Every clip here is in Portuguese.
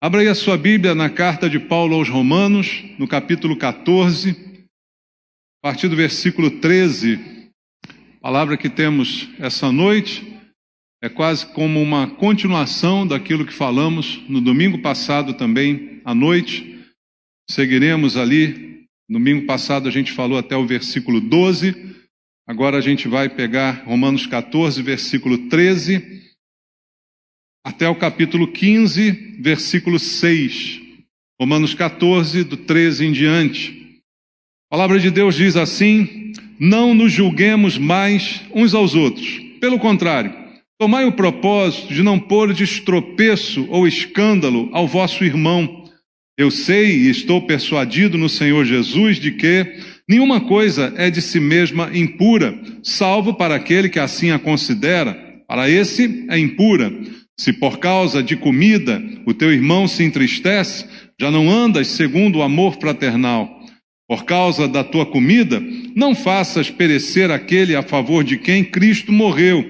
Abra aí a sua Bíblia na carta de Paulo aos Romanos, no capítulo 14, a partir do versículo 13. A palavra que temos essa noite é quase como uma continuação daquilo que falamos no domingo passado também à noite. Seguiremos ali. Domingo passado a gente falou até o versículo 12. Agora a gente vai pegar Romanos 14, versículo 13, até o capítulo 15, versículo 6. Romanos 14, do 13 em diante. A palavra de Deus diz assim: não nos julguemos mais uns aos outros. Pelo contrário, tomai o propósito de não pôrdes tropeço ou escândalo ao vosso irmão. Eu sei e estou persuadido no Senhor Jesus de que nenhuma coisa é de si mesma impura, salvo para aquele que assim a considera. Para esse é impura. Se por causa de comida o teu irmão se entristece, já não andas segundo o amor fraternal. Por causa da tua comida, não faças perecer aquele a favor de quem Cristo morreu.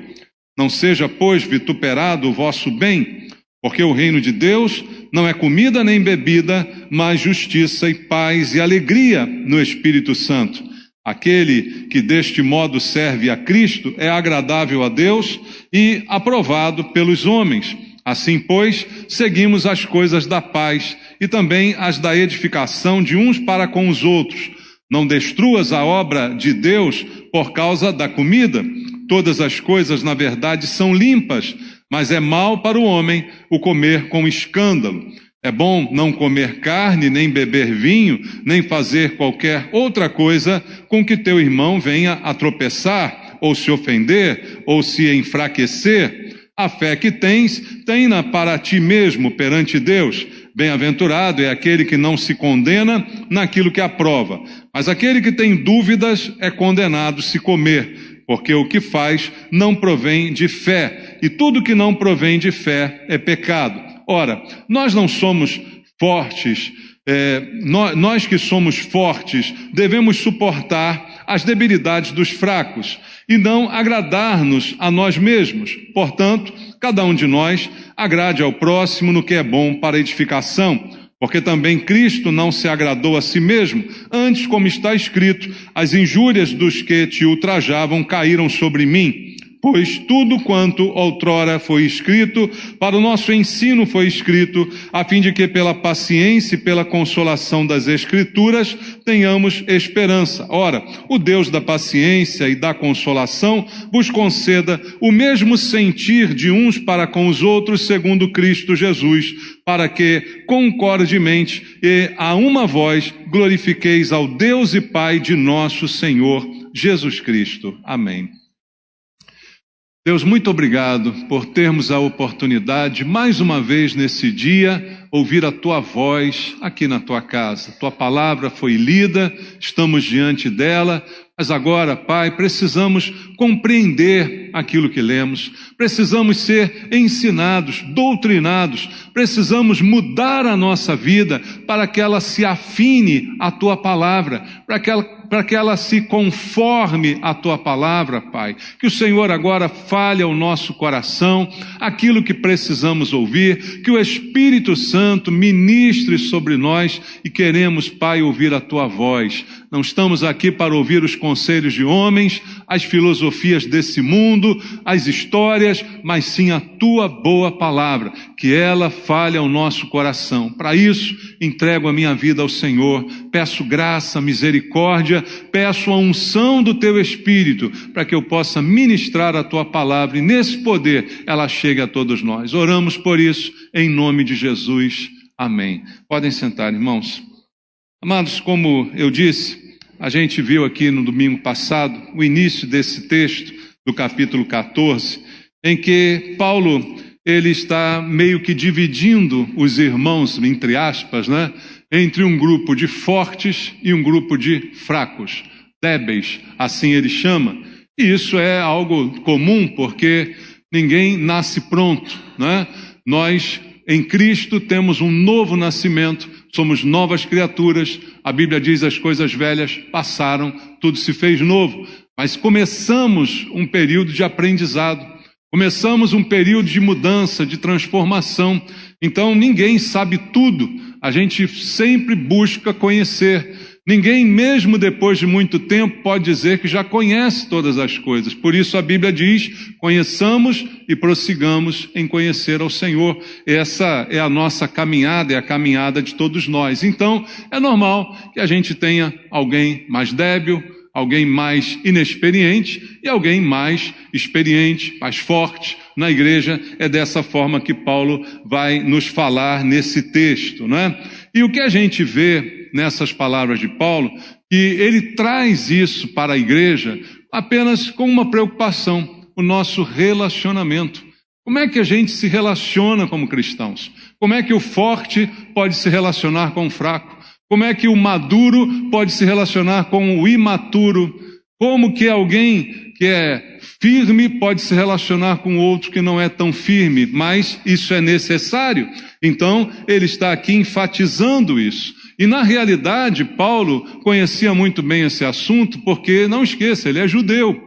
Não seja, pois, vituperado o vosso bem, porque o reino de Deus não é comida nem bebida, mas justiça e paz e alegria no Espírito Santo. Aquele que deste modo serve a Cristo é agradável a Deus e aprovado pelos homens. Assim, pois, seguimos as coisas da paz e também as da edificação de uns para com os outros. Não destruas a obra de Deus por causa da comida. Todas as coisas, na verdade, são limpas, mas é mal para o homem o comer com escândalo. É bom não comer carne, nem beber vinho, nem fazer qualquer outra coisa com que teu irmão venha a tropeçar, ou se ofender, ou se enfraquecer. A fé que tens, tem-na para ti mesmo perante Deus. Bem-aventurado é aquele que não se condena naquilo que aprova, mas aquele que tem dúvidas é condenado se comer, porque o que faz não provém de fé, e tudo que não provém de fé é pecado. Ora, nós não somos fortes, nós que somos fortes devemos suportar as debilidades dos fracos e não agradar-nos a nós mesmos. Portanto, cada um de nós agrade ao próximo no que é bom para edificação, porque também Cristo não se agradou a si mesmo. Antes, como está escrito, as injúrias dos que te ultrajavam caíram sobre mim. Pois tudo quanto outrora foi escrito, para o nosso ensino foi escrito, a fim de que pela paciência e pela consolação das Escrituras tenhamos esperança. Ora, o Deus da paciência e da consolação vos conceda o mesmo sentir de uns para com os outros, segundo Cristo Jesus, para que, concordemente e a uma voz, glorifiqueis ao Deus e Pai de nosso Senhor Jesus Cristo. Amém. Deus, muito obrigado por termos a oportunidade, mais uma vez nesse dia, ouvir a Tua voz aqui na Tua casa. Tua palavra foi lida, estamos diante dela, mas agora, Pai, precisamos compreender aquilo que lemos, precisamos ser ensinados, doutrinados, precisamos mudar a nossa vida para que ela se afine à Tua palavra, para que ela se conforme à Tua palavra, Pai. Que o Senhor agora fale ao nosso coração aquilo que precisamos ouvir, que o Espírito Santo ministre sobre nós e queremos, Pai, ouvir a Tua voz. Não estamos aqui para ouvir os conselhos de homens, as filosofias desse mundo, as histórias, mas sim a Tua boa palavra, que ela fale ao nosso coração. Para isso, entrego a minha vida ao Senhor, peço graça, misericórdia, peço a unção do Teu Espírito, para que eu possa ministrar a Tua palavra, e nesse poder ela chegue a todos nós. Oramos por isso, em nome de Jesus. Amém. Podem sentar, irmãos. Amados, como eu disse, a gente viu aqui no domingo passado o início desse texto do capítulo 14, em que Paulo, ele está meio que dividindo os irmãos, entre aspas, entre um grupo de fortes e um grupo de fracos, débeis, assim ele chama. E isso é algo comum, porque ninguém nasce pronto, Nós, em Cristo, temos um novo nascimento, somos novas criaturas. A Bíblia diz: as coisas velhas passaram, tudo se fez novo. Mas começamos um período de aprendizado, Começamos um período de mudança, de transformação. Então ninguém sabe tudo. A gente sempre busca conhecer. Ninguém, mesmo depois de muito tempo, pode dizer que já conhece todas as coisas. Por isso a Bíblia diz: conheçamos e prossigamos em conhecer ao Senhor. Essa é a nossa caminhada, é a caminhada de todos nós. Então, é normal que a gente tenha alguém mais débil, alguém mais inexperiente e alguém mais experiente, mais forte. Na igreja é dessa forma que Paulo vai nos falar nesse texto, não é? E o que a gente vê nessas palavras de Paulo, que ele traz isso para a igreja apenas com uma preocupação: o nosso relacionamento. Como é que a gente se relaciona como cristãos? Como é que o forte pode se relacionar com o fraco? Como é que o maduro pode se relacionar com o imaturo? Como que alguém que é firme pode se relacionar com outro que não é tão firme? Mas isso é necessário. Então, ele está aqui enfatizando isso. E na realidade, Paulo conhecia muito bem esse assunto, porque, não esqueça, ele é judeu.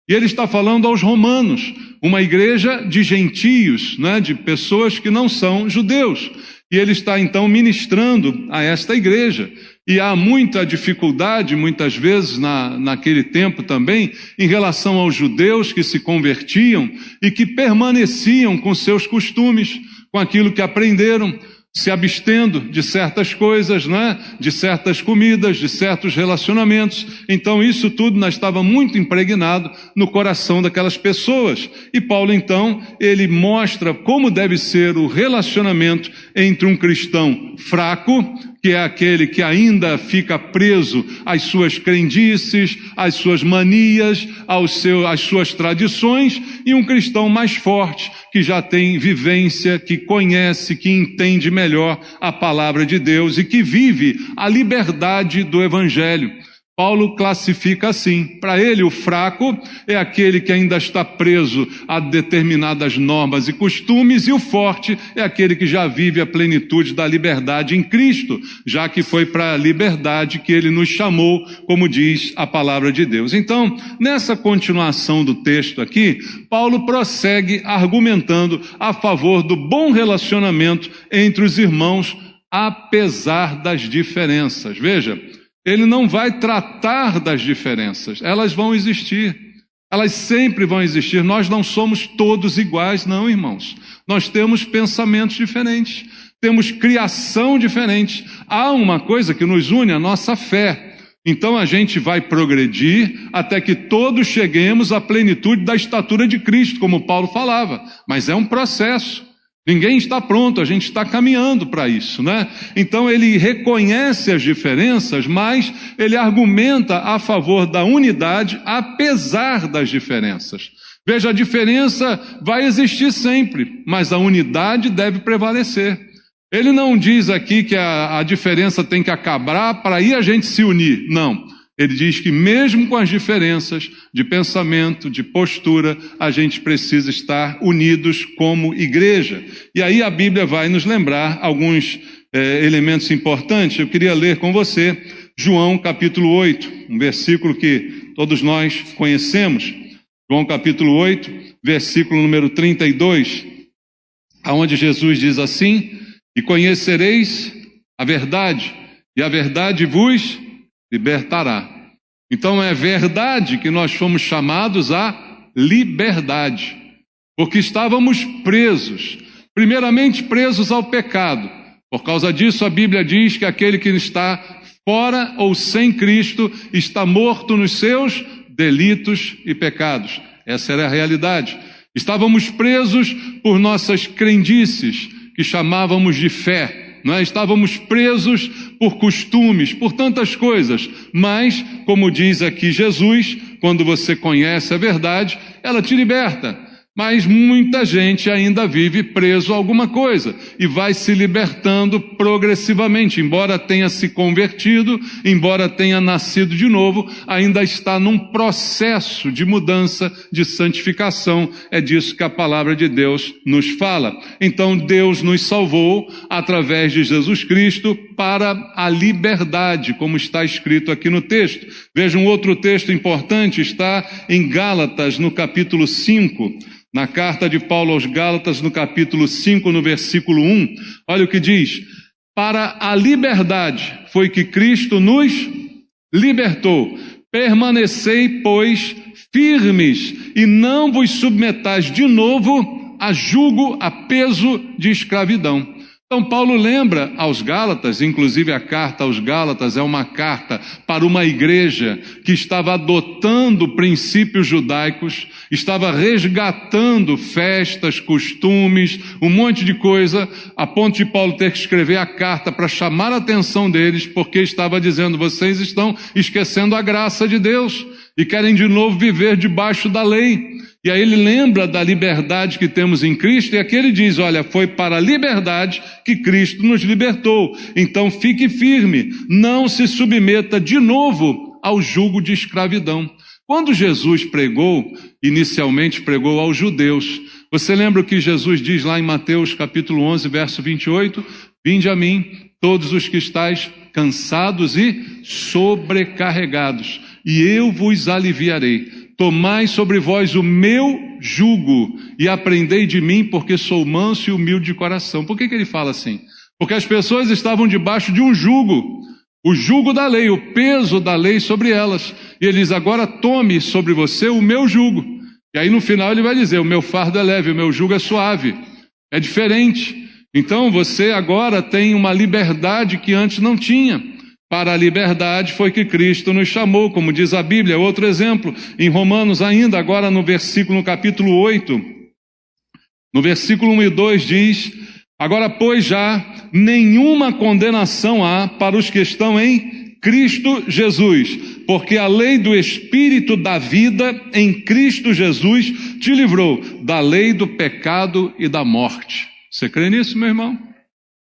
E ele está falando aos romanos, uma igreja de gentios, né, de pessoas que não são judeus. E ele está então ministrando a esta igreja. E há muita dificuldade, muitas vezes, naquele tempo também, em relação aos judeus que se convertiam e que permaneciam com seus costumes, com aquilo que aprenderam, se abstendo de certas coisas, né? De certas comidas, de certos relacionamentos. Então isso tudo estava muito impregnado no coração daquelas pessoas. E Paulo então, ele mostra como deve ser o relacionamento entre um cristão fraco, que é aquele que ainda fica preso às suas crendices, às suas manias, às suas tradições, e um cristão mais forte, que já tem vivência, que conhece, que entende melhor a palavra de Deus e que vive a liberdade do Evangelho. Paulo classifica assim: para ele o fraco é aquele que ainda está preso a determinadas normas e costumes, e o forte é aquele que já vive a plenitude da liberdade em Cristo, já que foi para a liberdade que ele nos chamou, como diz a palavra de Deus. Então, nessa continuação do texto aqui, Paulo prossegue argumentando a favor do bom relacionamento entre os irmãos, apesar das diferenças. Veja, ele não vai tratar das diferenças, elas vão existir, elas sempre vão existir. Nós não somos todos iguais, não, irmãos. Nós temos pensamentos diferentes, temos criação diferente. Há uma coisa que nos une: a nossa fé. Então a gente vai progredir até que todos cheguemos à plenitude da estatura de Cristo, como Paulo falava. Mas é um processo. Ninguém está pronto, a gente está caminhando para isso, né? Então ele reconhece as diferenças, mas ele argumenta a favor da unidade, apesar das diferenças. Veja, a diferença vai existir sempre, mas a unidade deve prevalecer. Ele não diz aqui que a diferença tem que acabar para aí a gente se unir, não. Ele diz que mesmo com as diferenças de pensamento, de postura, a gente precisa estar unidos como igreja. E aí a Bíblia vai nos lembrar alguns elementos importantes. Eu queria ler com você João capítulo 8, um versículo que todos nós conhecemos. João capítulo 8, versículo número 32, aonde Jesus diz assim: e conhecereis a verdade, e a verdade vos libertará. Então é verdade que nós fomos chamados à liberdade, porque estávamos presos, primeiramente presos ao pecado. Por causa disso a Bíblia diz que aquele que está fora ou sem Cristo está morto nos seus delitos e pecados. Essa era a realidade. Estávamos presos por nossas crendices, que chamávamos de fé. Nós estávamos presos por costumes, por tantas coisas, mas, como diz aqui Jesus, quando você conhece a verdade, ela te liberta. Mas muita gente ainda vive preso a alguma coisa e vai se libertando progressivamente. Embora tenha se convertido, embora tenha nascido de novo, ainda está num processo de mudança, de santificação. É disso que a palavra de Deus nos fala. Então Deus nos salvou através de Jesus Cristo para a liberdade, como está escrito aqui no texto. Veja um outro texto importante, está em Gálatas, no capítulo 5, na carta de Paulo aos Gálatas, no capítulo 5, no versículo 1. Olha o que diz: para a liberdade foi que Cristo nos libertou. Permanecei, pois, firmes, e não vos submetais de novo a jugo, a peso de escravidão. Então Paulo lembra aos Gálatas, inclusive a carta aos Gálatas é uma carta para uma igreja que estava adotando princípios judaicos, estava resgatando festas, costumes, um monte de coisa, a ponto de Paulo ter que escrever a carta para chamar a atenção deles, porque estava dizendo: vocês estão esquecendo a graça de Deus e querem de novo viver debaixo da lei. E aí ele lembra da liberdade que temos em Cristo, e aqui ele diz: olha, foi para a liberdade que Cristo nos libertou. Então fique firme, não se submeta de novo ao jugo de escravidão. Quando Jesus pregou, inicialmente pregou aos judeus, você lembra o que Jesus diz lá em Mateus capítulo 11, verso 28? Vinde a mim, todos os que estáis cansados e sobrecarregados, e eu vos aliviarei. Tomai sobre vós o meu jugo e aprendei de mim, porque sou manso e humilde de coração. Por que ele fala assim? Porque as pessoas estavam debaixo de um jugo, o jugo da lei, o peso da lei sobre elas. E ele diz: agora tome sobre você o meu jugo. E aí no final ele vai dizer: o meu fardo é leve, o meu jugo é suave. É diferente. Então você agora tem uma liberdade que antes não tinha. Para a liberdade foi que Cristo nos chamou, como diz a Bíblia. Outro exemplo, em Romanos ainda, agora no capítulo 8, no versículo 1 e 2 diz: agora, pois, já nenhuma condenação há para os que estão em Cristo Jesus, porque a lei do Espírito da vida em Cristo Jesus te livrou da lei do pecado e da morte. Você crê nisso, meu irmão?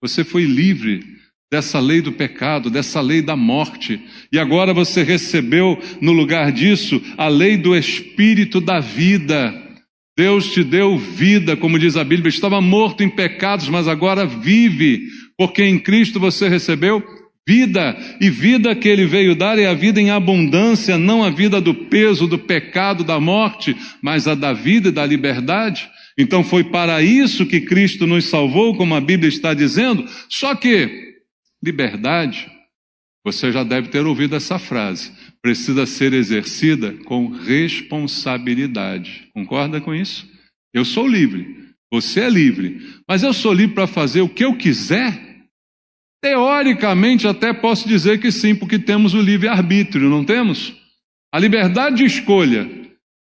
Você foi livre dessa lei do pecado, dessa lei da morte, e agora você recebeu no lugar disso a lei do Espírito da vida. Deus te deu vida, como diz a Bíblia, estava morto em pecados, mas agora vive, porque em Cristo você recebeu vida, e vida que Ele veio dar é a vida em abundância, não a vida do peso, do pecado, da morte, mas a da vida e da liberdade. Então foi para isso que Cristo nos salvou, como a Bíblia está dizendo. Só que liberdade, você já deve ter ouvido essa frase, precisa ser exercida com responsabilidade. Concorda com isso? Eu sou livre, você é livre, mas eu sou livre para fazer o que eu quiser? Teoricamente até posso dizer que sim, porque temos o livre-arbítrio, não temos? A liberdade de escolha,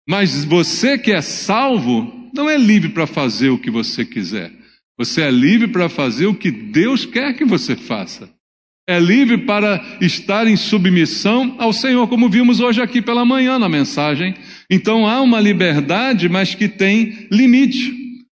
mas você que é salvo não é livre para fazer o que você quiser. Você é livre para fazer o que Deus quer que você faça. É livre para estar em submissão ao Senhor, como vimos hoje aqui pela manhã na mensagem. Então há uma liberdade, mas que tem limite,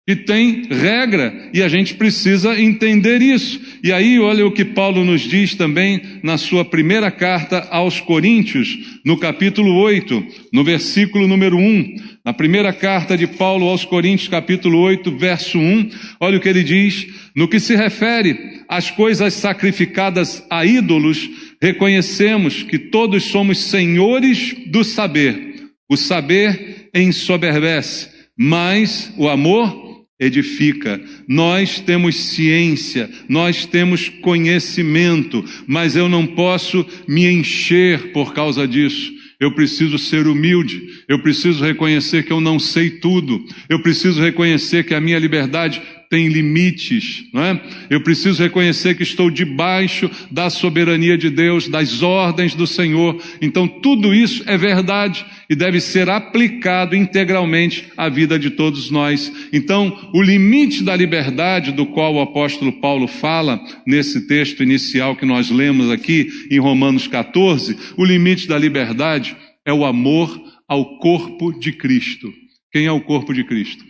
que tem regra, e a gente precisa entender isso. E aí olha o que Paulo nos diz também na sua primeira carta aos Coríntios, no capítulo 8, no versículo número 1. Na primeira carta de Paulo aos Coríntios, capítulo 8, verso 1, olha o que ele diz: no que se refere às coisas sacrificadas a ídolos, reconhecemos que todos somos senhores do saber. O saber ensoberbece, mas o amor edifica. Nós temos ciência, nós temos conhecimento, mas eu não posso me encher por causa disso. Eu preciso ser humilde, eu preciso reconhecer que eu não sei tudo, eu preciso reconhecer que a minha liberdade tem limites, não é? Eu preciso reconhecer que estou debaixo da soberania de Deus, das ordens do Senhor. Então tudo isso é verdade e deve ser aplicado integralmente à vida de todos nós. Então o limite da liberdade do qual o apóstolo Paulo fala nesse texto inicial que nós lemos aqui em Romanos 14, o limite da liberdade é o amor ao corpo de Cristo. Quem é o corpo de Cristo?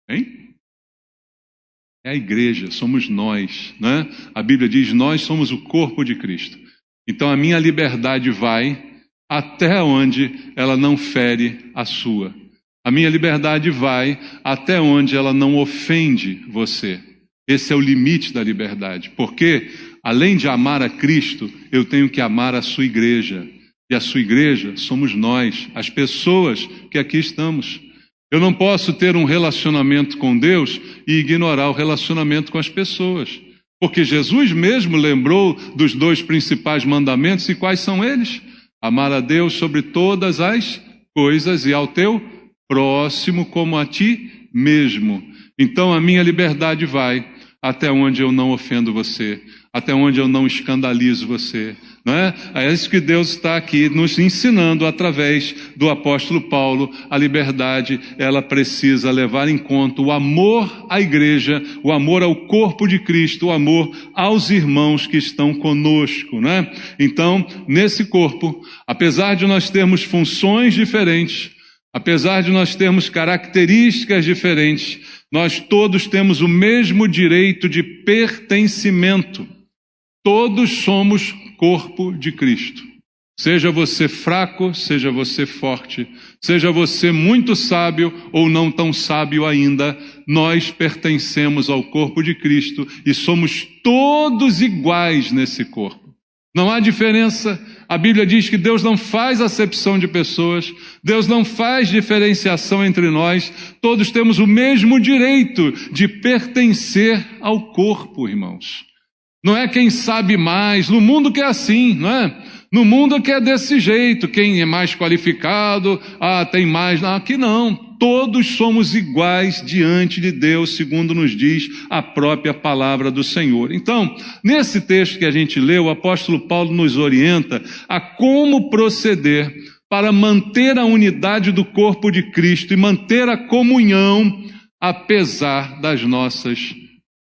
Hein? É a igreja, somos nós, né? A Bíblia diz: nós somos o corpo de Cristo. Então a minha liberdade vai até onde ela não fere a sua. A minha liberdade vai até onde ela não ofende você. Esse é o limite da liberdade, porque além de amar a Cristo, eu tenho que amar a sua igreja. E a sua igreja somos nós, as pessoas que aqui estamos. Eu não posso ter um relacionamento com Deus e ignorar o relacionamento com as pessoas. Porque Jesus mesmo lembrou dos 2 principais mandamentos, e quais são eles? Amar a Deus sobre todas as coisas e ao teu próximo como a ti mesmo. Então a minha liberdade vai até onde eu não ofendo você, até onde eu não escandalizo você. Não é? É isso que Deus está aqui nos ensinando através do apóstolo Paulo. A liberdade, ela precisa levar em conta o amor à igreja, o amor ao corpo de Cristo, o amor aos irmãos que estão conosco. Não é? Então, nesse corpo, apesar de nós termos funções diferentes, apesar de nós termos características diferentes, nós todos temos o mesmo direito de pertencimento. Todos somos corpo de Cristo. Seja você fraco, seja você forte, seja você muito sábio ou não tão sábio ainda, nós pertencemos ao corpo de Cristo e somos todos iguais nesse corpo. Não há diferença. A Bíblia diz que Deus não faz acepção de pessoas, Deus não faz diferenciação entre nós, todos temos o mesmo direito de pertencer ao corpo, irmãos. Não é quem sabe mais, no mundo que é assim, não é? No mundo que é desse jeito, quem é mais qualificado, tem mais, não, aqui não. Todos somos iguais diante de Deus, segundo nos diz a própria palavra do Senhor. Então, nesse texto que a gente leu, o apóstolo Paulo nos orienta a como proceder para manter a unidade do corpo de Cristo e manter a comunhão, apesar das nossas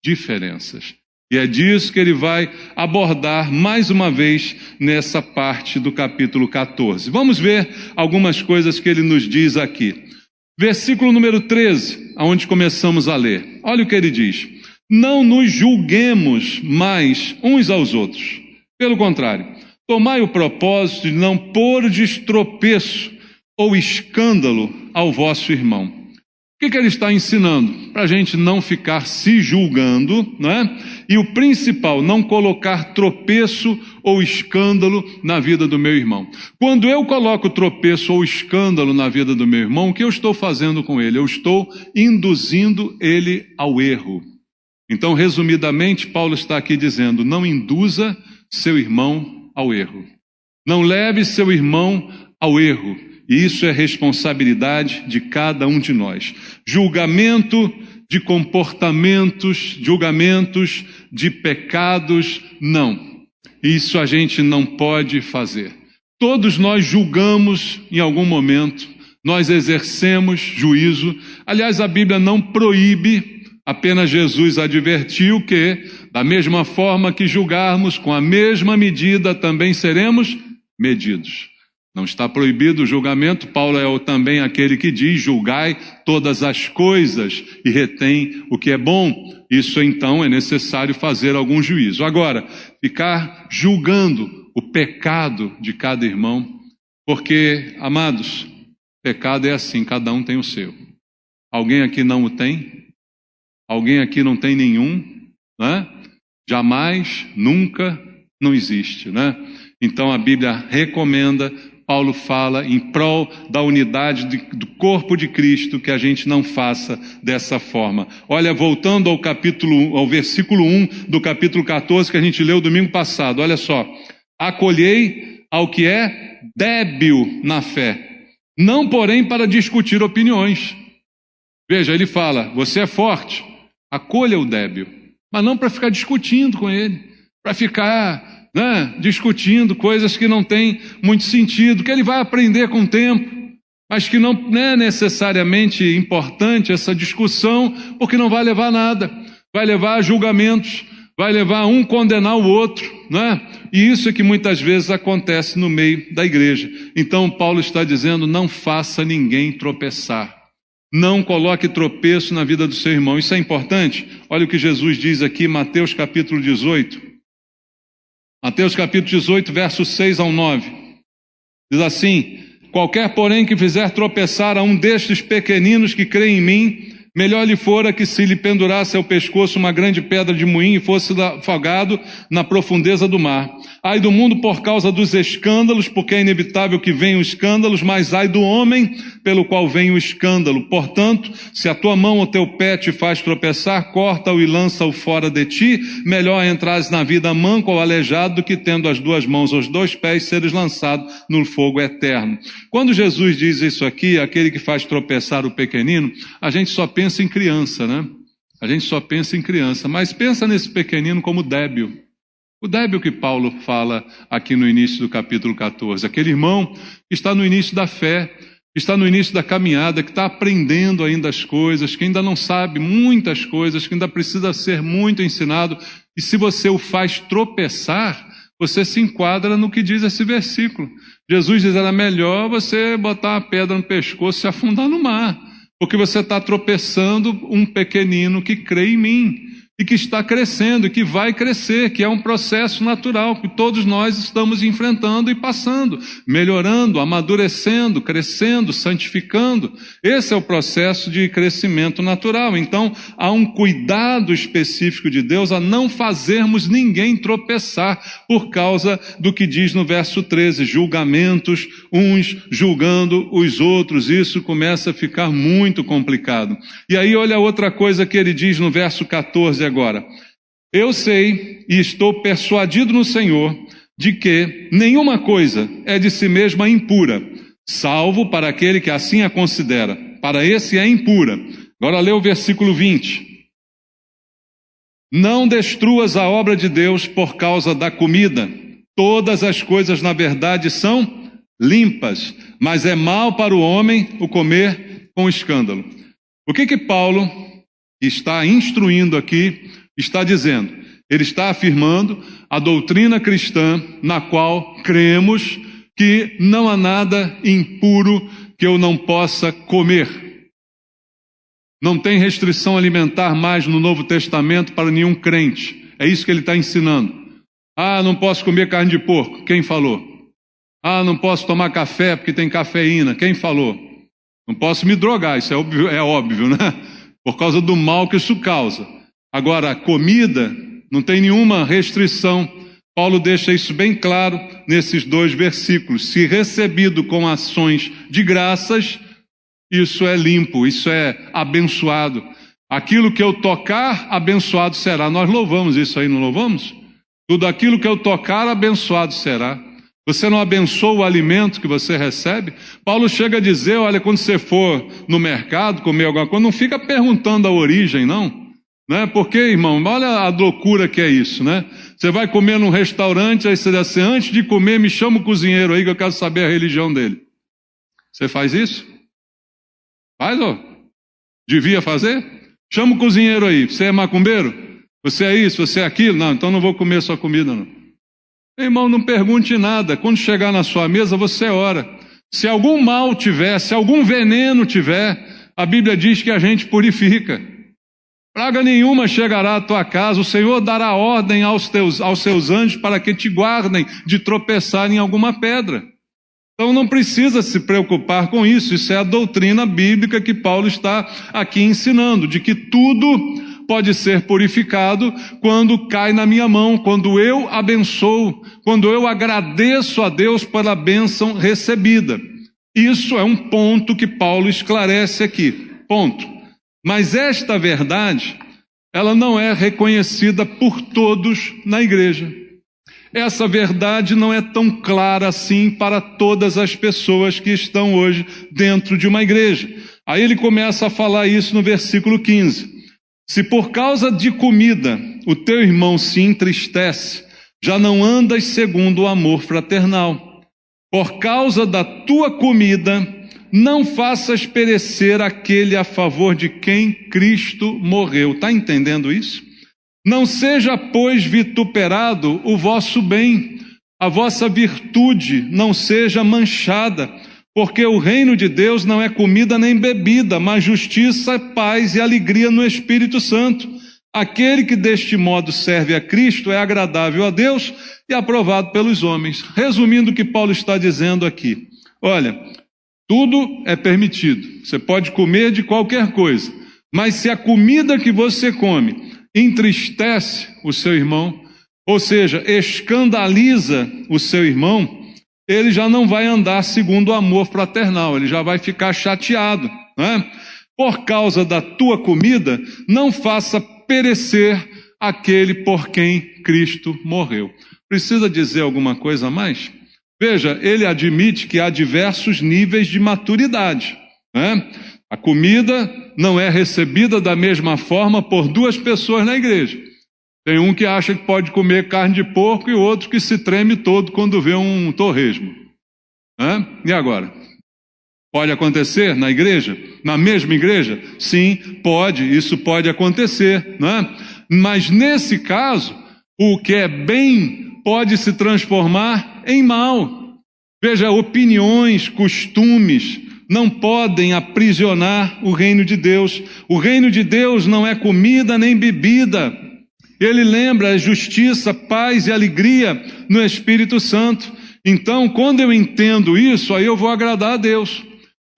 diferenças. E é disso que ele vai abordar mais uma vez nessa parte do capítulo 14. Vamos ver algumas coisas que ele nos diz aqui. Versículo número 13, aonde começamos a ler. Olha o que ele diz. Não nos julguemos mais uns aos outros. Pelo contrário, tomai o propósito de não pordes tropeço ou escândalo ao vosso irmão. O que ele está ensinando? Para a gente não ficar se julgando, não é? E o principal, não colocar tropeço ou escândalo na vida do meu irmão. Quando eu coloco tropeço ou escândalo na vida do meu irmão, o que eu estou fazendo com ele? Eu estou induzindo ele ao erro. Então, resumidamente, Paulo está aqui dizendo, não induza seu irmão ao erro. Não leve seu irmão ao erro. E isso é responsabilidade de cada um de nós. Julgamento de comportamentos, julgamentos de pecados, não. Isso a gente não pode fazer. Todos nós julgamos em algum momento, nós exercemos juízo. Aliás, a Bíblia não proíbe, apenas Jesus advertiu que, da mesma forma que julgarmos, com a mesma medida também seremos medidos. Não está proibido o julgamento. Paulo é também aquele que diz, julgai todas as coisas e retém o que é bom. Isso então é necessário fazer algum juízo. Agora, ficar julgando o pecado de cada irmão, porque, amados, pecado é assim, cada um tem o seu. Alguém aqui não o tem? Alguém aqui não tem nenhum? Né? Jamais, nunca, não existe, né? Então a Bíblia recomenda, Paulo fala em prol da unidade do corpo de Cristo, que a gente não faça dessa forma. Olha, voltando ao versículo 1 do capítulo 14, que a gente leu domingo passado, olha só. Acolhei ao que é débil na fé, não porém para discutir opiniões. Veja, ele fala, você é forte, acolha o débil, mas não para ficar discutindo com ele, para ficar discutindo coisas que não têm muito sentido, que ele vai aprender com o tempo, mas que não é necessariamente importante essa discussão, porque não vai levar a nada, vai levar a julgamentos, vai levar a um condenar o outro, E isso é que muitas vezes acontece no meio da igreja. Então Paulo está dizendo, não faça ninguém tropeçar, não coloque tropeço na vida do seu irmão. Isso é importante? Olha o que Jesus diz aqui, Mateus capítulo 18. Mateus capítulo 18, versos 6 ao 9. Diz assim, qualquer porém que fizer tropeçar a um destes pequeninos que crê em mim, Melhor lhe fora que se lhe pendurasse ao pescoço uma grande pedra de moinho e fosse afogado na profundeza do mar. Ai do mundo por causa dos escândalos, porque é inevitável que venham escândalos, mas ai do homem pelo qual vem o escândalo. Portanto, se a tua mão ou teu pé te faz tropeçar, corta-o e lança-o fora de ti. Melhor entrares na vida manco ou aleijado do que tendo as duas mãos ou os dois pés seres lançado no fogo eterno. Quando Jesus diz isso aqui, aquele que faz tropeçar o pequenino, a gente só pensa em criança, né? A gente só pensa em criança, mas pensa nesse pequenino como débil. O débil que Paulo fala aqui no início do capítulo 14. Aquele irmão que está no início da fé, que está no início da caminhada, que está aprendendo ainda as coisas, que ainda não sabe muitas coisas, que ainda precisa ser muito ensinado. E se você o faz tropeçar, você se enquadra no que diz esse versículo. Jesus diz, era melhor você botar uma pedra no pescoço e se afundar no mar. Porque você está tropeçando um pequenino que crê em mim, e que está crescendo, e que vai crescer, que é um processo natural, que todos nós estamos enfrentando e passando, melhorando, amadurecendo, crescendo, santificando. Esse é o processo de crescimento natural. Então, há um cuidado específico de Deus a não fazermos ninguém tropeçar, por causa do que diz no verso 13, julgamentos, uns julgando os outros. Isso começa a ficar muito complicado. E aí olha outra coisa que ele diz no verso 14 agora. Eu sei e estou persuadido no Senhor de que nenhuma coisa é de si mesma impura, salvo para aquele que assim a considera. Para esse é impura. Agora lê o versículo 20. Não destruas a obra de Deus por causa da comida. Todas as coisas, na verdade, são limpas, mas é mal para o homem o comer com escândalo. O que Paulo está instruindo aqui, está dizendo? Ele está afirmando a doutrina cristã na qual cremos que não há nada impuro que eu não possa comer. Não tem restrição alimentar mais no Novo Testamento para nenhum crente. É isso que ele está ensinando. Ah, não posso comer carne de porco. Quem falou? Ah, não posso tomar café porque tem cafeína. Quem falou? Não posso me drogar, isso é óbvio, né? Por causa do mal que isso causa. Agora, a comida não tem nenhuma restrição. Paulo deixa isso bem claro nesses 2 versículos. Se recebido com ações de graças, isso é limpo, isso é abençoado. Aquilo que eu tocar, abençoado será. Nós louvamos isso aí, não louvamos? Tudo aquilo que eu tocar, abençoado será. Você não abençoa o alimento que você recebe? Paulo chega a dizer, olha, quando você for no mercado comer alguma coisa, não fica perguntando a origem, não. Né? Porque, irmão, olha a loucura que é isso, né? Você vai comer num restaurante, aí você diz assim, antes de comer, me chama o cozinheiro aí que eu quero saber a religião dele. Você faz isso? Faz, ó. Devia fazer? Chama o cozinheiro aí. Você é macumbeiro? Você é isso, você é aquilo? Não, então não vou comer sua comida, não. Irmão, não pergunte nada. Quando chegar na sua mesa, você ora. Se algum mal tiver, se algum veneno tiver, a Bíblia diz que a gente purifica. Praga nenhuma chegará à tua casa. O Senhor dará ordem aos seus anjos para que te guardem de tropeçar em alguma pedra. Então não precisa se preocupar com isso. Isso é a doutrina bíblica que Paulo está aqui ensinando, de que tudo pode ser purificado quando cai na minha mão, quando eu abençoo, quando eu agradeço a Deus pela bênção recebida. Isso é um ponto que Paulo esclarece aqui, ponto. Mas esta verdade, ela não é reconhecida por todos na igreja. Essa verdade não é tão clara assim para todas as pessoas que estão hoje dentro de uma igreja. Aí ele começa a falar isso no versículo 15. Se por causa de comida o teu irmão se entristece, já não andas segundo o amor fraternal. Por causa da tua comida, não faças perecer aquele a favor de quem Cristo morreu. Está entendendo isso? Não seja, pois, vituperado o vosso bem, a vossa virtude não seja manchada, porque o reino de Deus não é comida nem bebida, mas justiça, paz e alegria no Espírito Santo. Aquele que deste modo serve a Cristo é agradável a Deus e aprovado pelos homens. Resumindo o que Paulo está dizendo aqui. Olha, tudo é permitido. Você pode comer de qualquer coisa, Mas se a comida que você come entristece o seu irmão, ou seja, escandaliza o seu irmão, ele já não vai andar segundo o amor fraternal, ele já vai ficar chateado, né? Por causa da tua comida, não faça perecer aquele por quem Cristo morreu. Precisa dizer alguma coisa a mais? Veja, ele admite que há diversos níveis de maturidade, né? A comida não é recebida da mesma forma por duas pessoas na igreja. Tem um que acha que pode comer carne de porco e outro que se treme todo quando vê um torresmo. E agora? Pode acontecer na igreja? Na mesma igreja? Sim, pode, isso pode acontecer, Mas nesse caso, o que é bem pode se transformar em mal. Veja, opiniões, costumes não podem aprisionar o reino de Deus. O reino de Deus não é comida nem bebida. Ele lembra a justiça, paz e alegria no Espírito Santo. Então, quando eu entendo isso, aí eu vou agradar a Deus.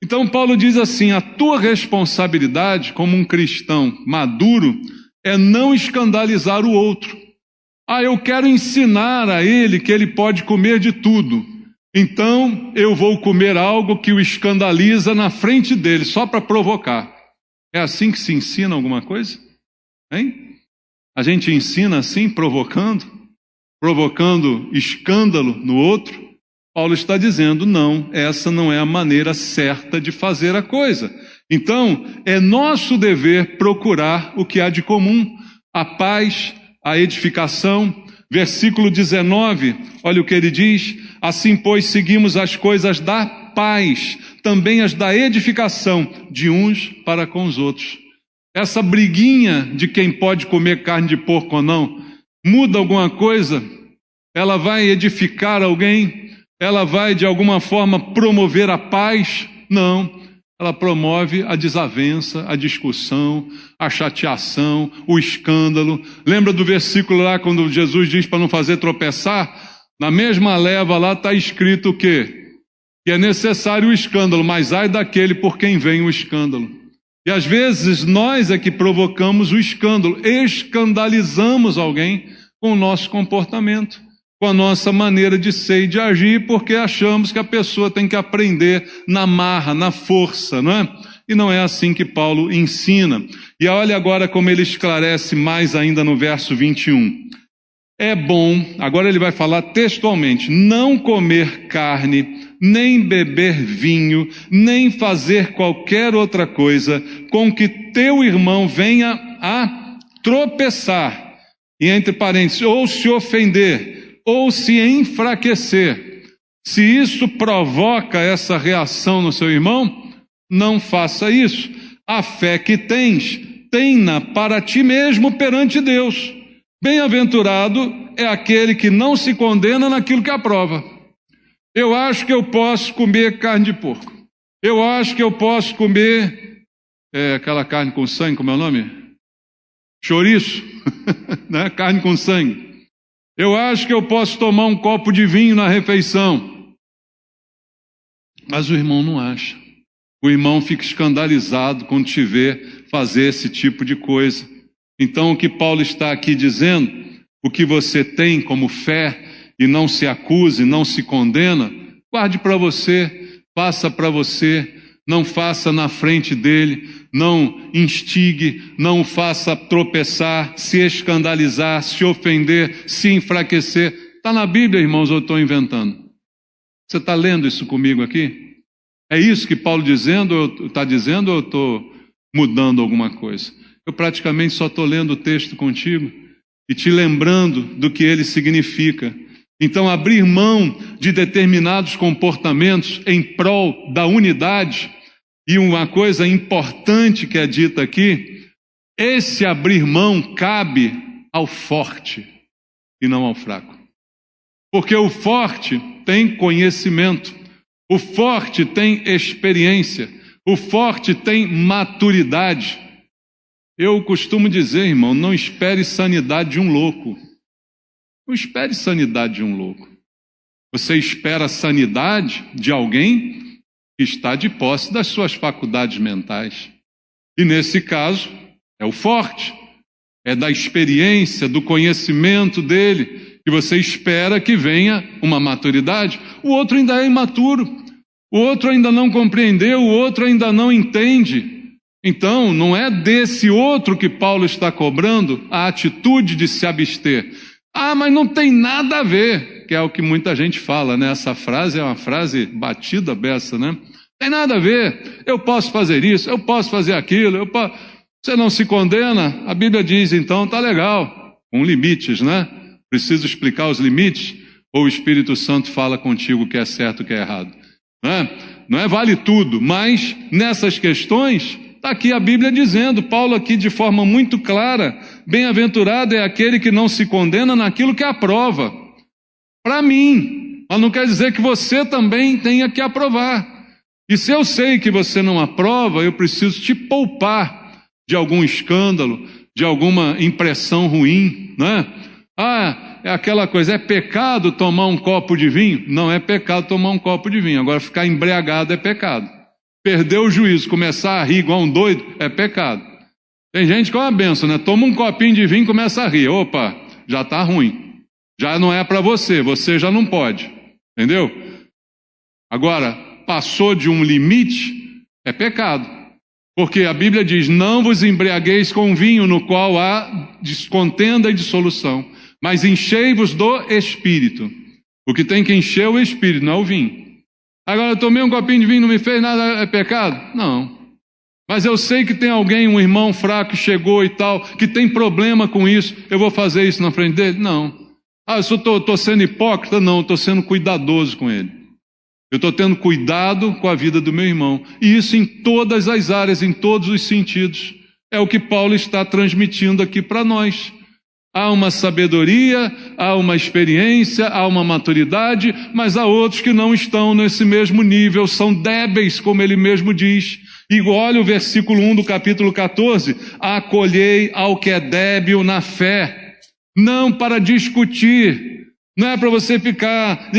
Então, Paulo diz assim: a tua responsabilidade como um cristão maduro é não escandalizar o outro. Eu quero ensinar a ele que ele pode comer de tudo. Então, eu vou comer algo que o escandaliza na frente dele, só para provocar. É assim que se ensina alguma coisa? Hein? A gente ensina assim, provocando escândalo no outro. Paulo está dizendo, não, essa não é a maneira certa de fazer a coisa. Então, é nosso dever procurar o que há de comum, a paz, a edificação. Versículo 19, olha o que ele diz: assim, pois, seguimos as coisas da paz, também as da edificação, de uns para com os outros. Essa briguinha de quem pode comer carne de porco ou não, muda alguma coisa? Ela vai edificar alguém? Ela vai de alguma forma promover a paz? Não, ela promove a desavença, a discussão, a chateação, o escândalo. Lembra do versículo lá quando Jesus diz para não fazer tropeçar? Na mesma leva lá está escrito o quê? Que é necessário o escândalo, mas ai daquele por quem vem o escândalo. E às vezes nós é que provocamos o escândalo, escandalizamos alguém com o nosso comportamento, com a nossa maneira de ser e de agir, porque achamos que a pessoa tem que aprender na marra, na força, não é? E não é assim que Paulo ensina. E olha agora como ele esclarece mais ainda no verso 21. É bom, agora ele vai falar textualmente, não comer carne, nem beber vinho, nem fazer qualquer outra coisa com que teu irmão venha a tropeçar, e entre parênteses, ou se ofender, ou se enfraquecer. Se isso provoca essa reação no seu irmão, não faça isso. A fé que tens, tem-na para ti mesmo perante Deus. Bem-aventurado é aquele que não se condena naquilo que aprova. Eu acho que eu posso comer carne de porco. Eu acho que eu posso comer aquela carne com sangue, como é o nome? Chouriço, né? Carne com sangue. Eu acho que eu posso tomar um copo de vinho na refeição. Mas o irmão não acha. O irmão fica escandalizado quando te vê fazer esse tipo de coisa. Então, o que Paulo está aqui dizendo, o que você tem como fé, e não se acuse, não se condena, guarde para você, faça para você, não faça na frente dele, não instigue, não faça tropeçar, se escandalizar, se ofender, se enfraquecer. Está na Bíblia, irmãos, ou eu estou inventando? Você está lendo isso comigo aqui? É isso que Paulo está dizendo, ou eu estou mudando alguma coisa? Eu praticamente só estou lendo o texto contigo e te lembrando do que ele significa. Então, abrir mão de determinados comportamentos em prol da unidade, e uma coisa importante que é dita aqui, esse abrir mão cabe ao forte e não ao fraco. Porque o forte tem conhecimento, o forte tem experiência, o forte tem maturidade. Eu costumo dizer, irmão, não espere sanidade de um louco. Não espere sanidade de um louco. Você espera a sanidade de alguém que está de posse das suas faculdades mentais. E nesse caso, é o forte, é da experiência, do conhecimento dele, que você espera que venha uma maturidade. O outro ainda é imaturo, o outro ainda não compreendeu, o outro ainda não entende. Então, não é desse outro que Paulo está cobrando a atitude de se abster. Ah, mas não tem nada a ver, que é o que muita gente fala, né? Essa frase é uma frase batida beça, né? Tem nada a ver, eu posso fazer isso, eu posso fazer aquilo, Você não se condena? A Bíblia diz, então, tá legal, com limites, né? Preciso explicar os limites? Ou o Espírito Santo fala contigo o que é certo e o que é errado? Não é vale tudo, mas nessas questões, está aqui a Bíblia dizendo, Paulo aqui de forma muito clara, bem-aventurado é aquele que não se condena naquilo que aprova. Para mim, mas não quer dizer que você também tenha que aprovar. E se eu sei que você não aprova, eu preciso te poupar de algum escândalo, de alguma impressão ruim, né? Ah, é aquela coisa, é pecado tomar um copo de vinho? Não é pecado tomar um copo de vinho, agora ficar embriagado é pecado. Perder o juízo, começar a rir igual um doido, é pecado. Tem gente que é uma benção, né? Toma um copinho de vinho e começa a rir. Opa, já está ruim. Já não é para você, você já não pode. Entendeu? Agora, passou de um limite, é pecado. Porque a Bíblia diz, não vos embriagueis com vinho no qual há contenda e dissolução, mas enchei-vos do Espírito. O que tem que encher é o Espírito, não é o vinho. Agora, eu tomei um copinho de vinho e não me fez nada, é pecado? Não. Mas eu sei que tem alguém, um irmão fraco que chegou e tal, que tem problema com isso, eu vou fazer isso na frente dele? Não. Ah, eu estou sendo hipócrita? Não, estou sendo cuidadoso com ele. Eu estou tendo cuidado com a vida do meu irmão. E isso em todas as áreas, em todos os sentidos. É o que Paulo está transmitindo aqui para nós. Há uma sabedoria, há uma experiência, há uma maturidade, mas há outros que não estão nesse mesmo nível, são débeis, como ele mesmo diz. E olha o versículo 1 do capítulo 14, acolhei ao que é débil na fé, não para discutir, não é para você ficar,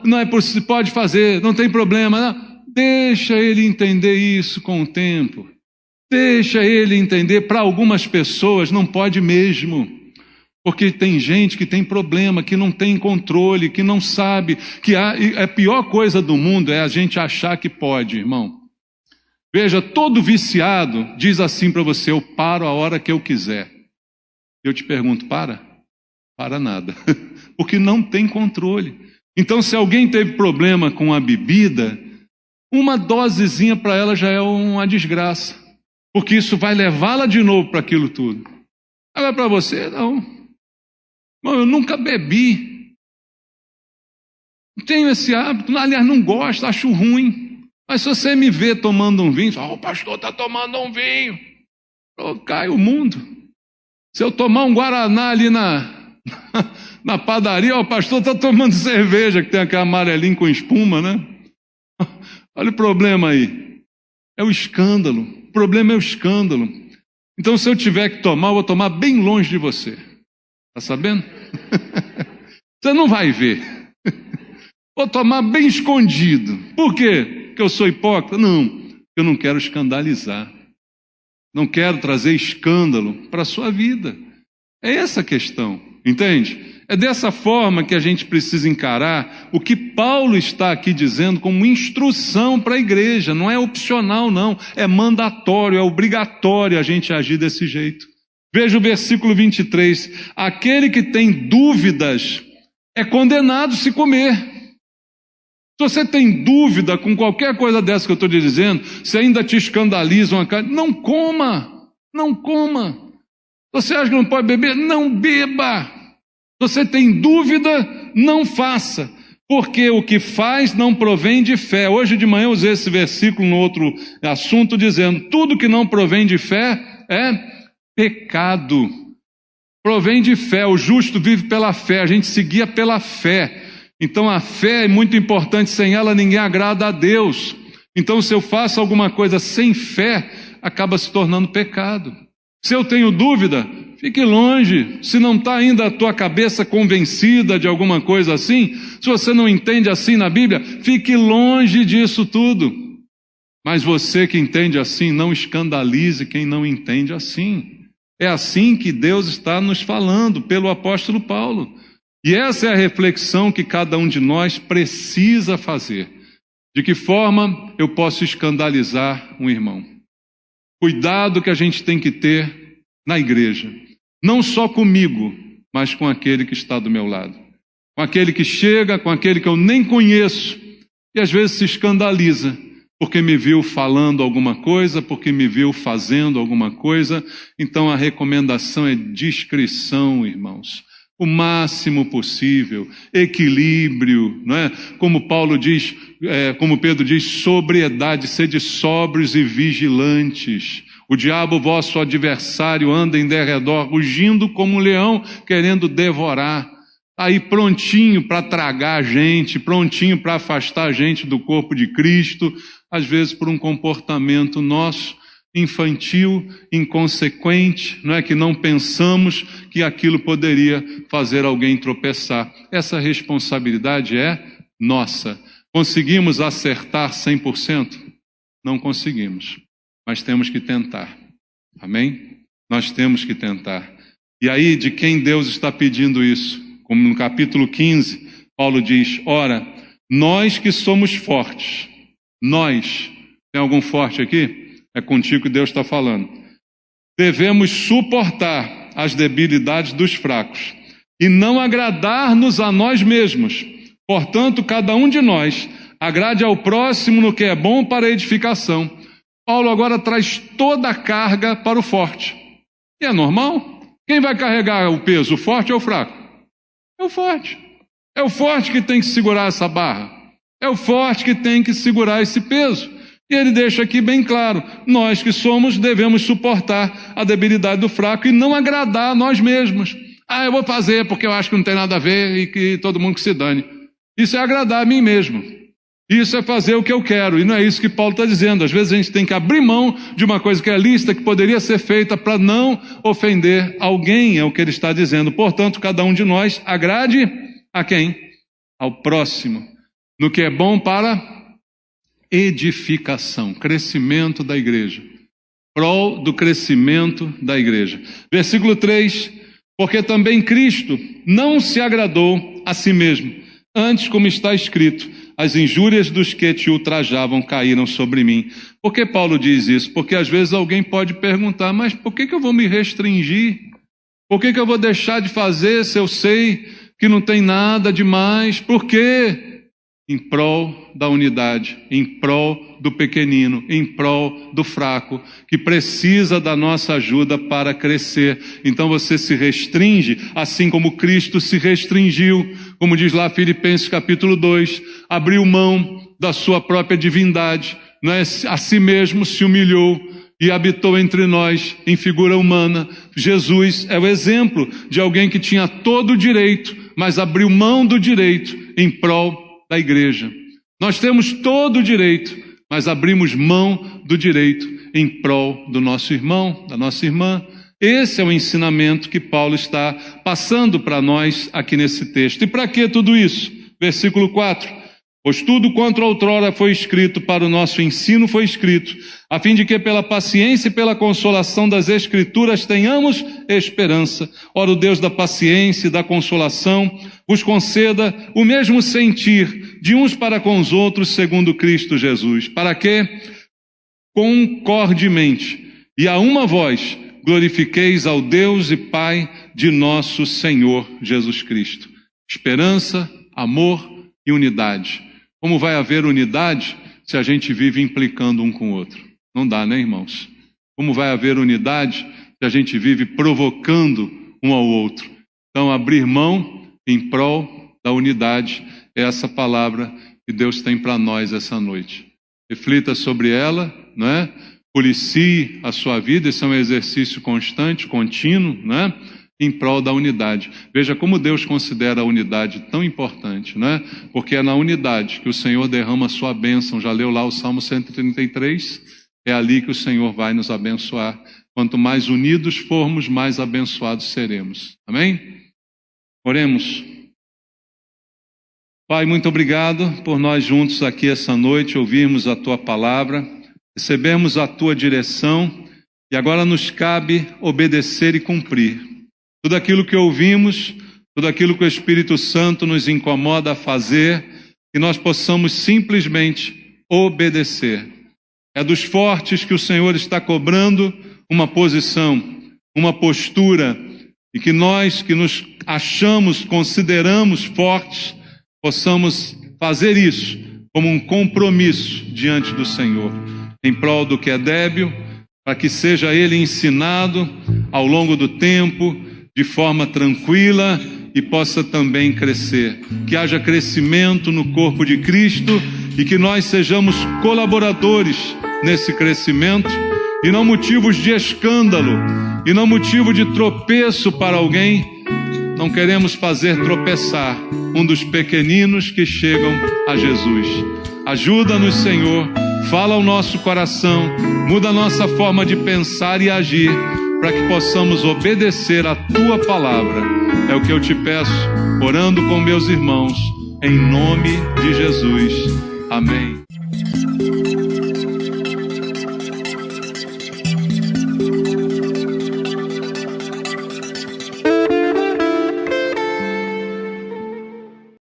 não é por se pode fazer, não tem problema, não. Deixa ele entender isso com o tempo, deixa ele entender, para algumas pessoas não pode mesmo. Porque tem gente que tem problema, que não tem controle, que não sabe, a pior coisa do mundo é a gente achar que pode, irmão. Veja, todo viciado diz assim para você, eu paro a hora que eu quiser. Eu te pergunto, para? Para nada, porque não tem controle. Então, se alguém teve problema com a bebida, uma dosezinha para ela já é uma desgraça, porque isso vai levá-la de novo para aquilo tudo. Agora para você, não. Eu nunca bebi, não tenho esse hábito, aliás, não gosto, acho ruim. Mas se você me vê tomando um vinho, o pastor está tomando um vinho, cai o mundo. Se eu tomar um guaraná ali na padaria, o pastor está tomando cerveja, que tem aquele amarelinho com espuma, né? Olha o problema aí, é o escândalo, o problema é o escândalo. Então, se eu tiver que tomar, eu vou tomar bem longe de você. Está sabendo? Você não vai ver. Vou tomar bem escondido. Por quê? Porque eu sou hipócrita? Não, eu não quero escandalizar. Não quero trazer escândalo para a sua vida. É essa a questão, entende? É dessa forma que a gente precisa encarar o que Paulo está aqui dizendo como instrução para a igreja. Não é opcional, não. É mandatório, é obrigatório a gente agir desse jeito. Veja o versículo 23. Aquele que tem dúvidas é condenado se comer. Se você tem dúvida com qualquer coisa dessa que eu estou te dizendo, se ainda te escandaliza uma carne, não coma, não coma. Você acha que não pode beber? Não beba. Se você tem dúvida, não faça. Porque o que faz não provém de fé. Hoje de manhã eu usei esse versículo no outro assunto, dizendo, tudo que não provém de fé é pecado. Provém de fé, o justo vive pela fé, a gente se guia pela fé. Então a fé é muito importante, sem ela ninguém agrada a Deus. Então se eu faço alguma coisa sem fé, acaba se tornando pecado. Se eu tenho dúvida, fique longe. Se não está ainda a tua cabeça convencida de alguma coisa assim, se você não entende assim na Bíblia, fique longe disso tudo. Mas você que entende assim, não escandalize quem não entende assim. É assim que Deus está nos falando pelo apóstolo Paulo. E essa é a reflexão que cada um de nós precisa fazer. De que forma eu posso escandalizar um irmão? Cuidado que a gente tem que ter na igreja. Não só comigo, mas com aquele que está do meu lado. Com aquele que chega, com aquele que eu nem conheço. E às vezes se escandaliza, porque me viu falando alguma coisa, porque me viu fazendo alguma coisa. Então a recomendação é discrição, irmãos. O máximo possível, equilíbrio, não é? Como Paulo diz, como Pedro diz, sobriedade, sede sóbrios e vigilantes. O diabo, vosso adversário, anda em derredor, rugindo como um leão, querendo devorar. Aí prontinho para tragar a gente, prontinho para afastar a gente do corpo de Cristo, às vezes por um comportamento nosso, infantil, inconsequente, não é, que não pensamos que aquilo poderia fazer alguém tropeçar. Essa responsabilidade é nossa. Conseguimos acertar 100%? Não conseguimos, mas temos que tentar. Amém? Nós temos que tentar. E aí, de quem Deus está pedindo isso? Como no capítulo 15, Paulo diz, ora, nós que somos fortes, nós, tem algum forte aqui? É contigo que Deus está falando. Devemos suportar as debilidades dos fracos e não agradar-nos a nós mesmos. Portanto, cada um de nós agrade ao próximo no que é bom para a edificação. Paulo agora traz toda a carga para o forte. E é normal? Quem vai carregar o peso, o forte ou o fraco? É o forte. É o forte que tem que segurar essa barra. É o forte que tem que segurar esse peso. E ele deixa aqui bem claro, nós que somos devemos suportar a debilidade do fraco e não agradar a nós mesmos. Eu vou fazer porque eu acho que não tem nada a ver e que todo mundo que se dane. Isso é agradar a mim mesmo. Isso é fazer o que eu quero. E não é isso que Paulo está dizendo. Às vezes a gente tem que abrir mão de uma coisa que é lícita, que poderia ser feita para não ofender alguém, é o que ele está dizendo. Portanto, cada um de nós agrade a quem? Ao próximo. No que é bom para edificação, crescimento da igreja. Prol do crescimento da igreja. Versículo 3, porque também Cristo não se agradou a si mesmo, antes, como está escrito, as injúrias dos que te ultrajavam caíram sobre mim. Por que Paulo diz isso? Porque às vezes alguém pode perguntar, mas por que eu vou me restringir? Por que eu vou deixar de fazer se eu sei que não tem nada demais? Por quê? Em prol da unidade, em prol do pequenino, em prol do fraco, que precisa da nossa ajuda para crescer. Então você se restringe, assim como Cristo se restringiu, como diz lá Filipenses capítulo 2, abriu mão da sua própria divindade, não é? A si mesmo se humilhou e habitou entre nós em figura humana. Jesus é o exemplo de alguém que tinha todo o direito, mas abriu mão do direito em prol da igreja. Nós temos todo o direito, mas abrimos mão do direito em prol do nosso irmão, da nossa irmã. Esse é o ensinamento que Paulo está passando para nós aqui nesse texto. E para que tudo isso? Versículo 4. Pois tudo quanto outrora foi escrito para o nosso ensino foi escrito, a fim de que pela paciência e pela consolação das Escrituras tenhamos esperança. Ora, o Deus da paciência e da consolação vos conceda o mesmo sentir de uns para com os outros segundo Cristo Jesus, para que, concordemente e a uma voz, glorifiqueis ao Deus e Pai de nosso Senhor Jesus Cristo. Esperança, amor e unidade. Como vai haver unidade se a gente vive implicando um com o outro? Não dá, né, irmãos? Como vai haver unidade se a gente vive provocando um ao outro? Então, abrir mão em prol da unidade é essa palavra que Deus tem para nós essa noite. Reflita sobre ela, não é? Policie a sua vida, esse é um exercício constante, contínuo, não é? Em prol da unidade. Veja como Deus considera a unidade tão importante, né? Porque é na unidade que o Senhor derrama a sua bênção. Já leu lá o Salmo 133? É ali que o Senhor vai nos abençoar. Quanto mais unidos formos, mais abençoados seremos. Amém? Oremos. Pai, muito obrigado por nós juntos aqui essa noite ouvirmos a Tua palavra. recebemos a Tua direção e agora nos cabe obedecer e cumprir. Tudo aquilo que ouvimos, tudo aquilo que o Espírito Santo nos incomoda a fazer, que nós possamos simplesmente obedecer. É dos fortes que o Senhor está cobrando uma posição, uma postura, e que nós que nos achamos, consideramos fortes, possamos fazer isso como um compromisso diante do Senhor, em prol do que é débil, para que seja ele ensinado ao longo do tempo, de forma tranquila, e possa também crescer. Que haja crescimento no corpo de Cristo e que nós sejamos colaboradores nesse crescimento e não motivos de escândalo e não motivo de tropeço para alguém. Não queremos fazer tropeçar um dos pequeninos que chegam a Jesus. Ajuda-nos, Senhor, fala ao nosso coração, muda a nossa forma de pensar e agir, para que possamos obedecer a Tua palavra. É o que eu te peço, orando com meus irmãos, em nome de Jesus. Amém.